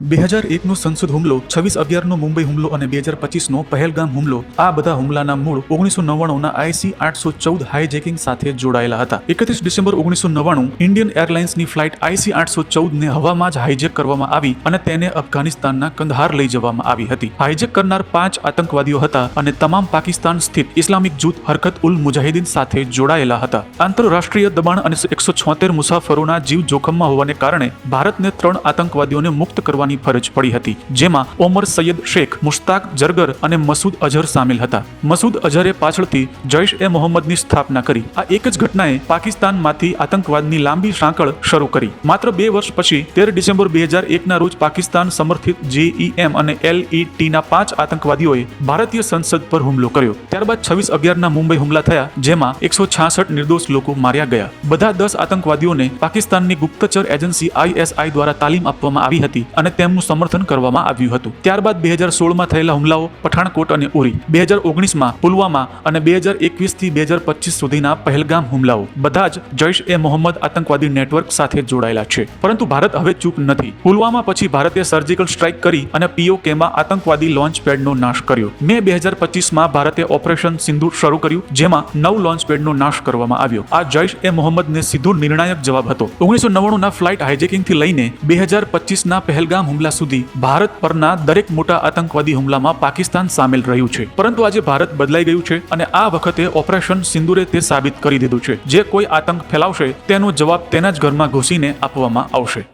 2001નો સંસદ હુમલો, 26/11નો મુંબઈ હુમલો અને 2025નો પહેલગામ હુમલો આ બધા હુમલાના મૂળ 1999ના IC-814 હાઈજેકિંગ સાથે જોડાયેલા હતા. 31 ડિસેમ્બર 1999 ઇન્ડિયન એરલાઇન્સની ફ્લાઇટ IC-814ને હવામાં જ હાઈજેક કરવામાં આવી અને તેને અફઘાનિસ્તાનના કંદહાર લઈ જવામાં આવી હતી. હાઈજેક કરનાર 5 આતંકવાદીઓ હતા અને તમામ પાકિસ્તાન સ્થિત ઇસ્લામિક જૂથ હરકત ઉલ મુજાહિદીન સાથે જોડાયેલા હતા. આંતરરાષ્ટ્રીય દબાણ અને 176 મુસાફરોના જીવ જોખમમાં હોવાને કારણે ભારતને 3 આતંકવાદીઓને મુક્ત કરવાની ફરજ પડી હતી, જેમાં ઓમર સૈયદ શેખ, મુશ્તાક જરગર અને મસૂદ અઝહર સામેલ હતા. મસૂદ અઝહરે પાછળથી જૈશ-એ-મોહમ્મદની સ્થાપના કરી. આ એક જ ઘટનાએ પાકિસ્તાનમાંથી આતંકવાદની લાંબી સાંકળ શરૂ કરી. માત્ર 2 વર્ષ પછી 13 ડિસેમ્બર 2001ના રોજ પાકિસ્તાન સમર્થિત JEM અને LETના 5 આતંકવાદીઓએ ભારતીય સંસદ પર હુમલો કર્યો. ત્યારબાદ 26/11ના મુંબઈ હુમલા થયા, જેમાં 166 નિર્દોષ લોકો માર્યા ગયા. બધા 10 આતંકવાદીઓને પાકિસ્તાનની ગુપ્તચર એજન્સી ISI દ્વારા તાલીમ આપવામાં આવી હતી અને તેમનું સમર્થન કરવામાં આવ્યું હતું. ત્યારબાદ 2016માં થયેલા હુમલાઓ પઠાણકોટ અને ઉરી, 2019માં પુલવામા અને 2021થી 2025 સુધીના પહેલગામ હુમલાઓ બધા જ જૈશ-એ-મોહમ્મદ આતંકવાદી નેટવર્ક સાથે જોડાયેલા છે. પરંતુ ભારત હવે ચૂપ નથી. પુલવામા પછી ભારતે સર્જિકલ સ્ટ્રાઇક કરી અને POKમાં આતંકવાદી લોન્ચ પેડનો નાશ કર્યો. મે 2025માં ભારતે ઓપરેશન સિંદૂર શરૂ કર્યું, જેમાં 9 લોન્ચ પેડનો નાશ કરવામાં આવ્યો. આ જૈશ-એ-મોહમ્મદને સીધો નિર્ણાયક જવાબ હતો. 1999ના ફ્લાઇટ હાઈજેકિંગથી લઈને 2025ના પહેલગામ હુમલા સુધી ભારત પરના દરેક મોટા આતંકવાદી હુમલામાં પાકિસ્તાન સામેલ રહ્યું છે. પરંતુ આજે ભારત બદલાઈ ગયું છે અને આ વખતે ઓપરેશન સિંદૂરે તે સાબિત કરી દીધું છે. જે કોઈ આતંક ફેલાવશે તેનો જવાબ તેના જ ઘરમાં ઘૂસીને આપવામાં આવશે.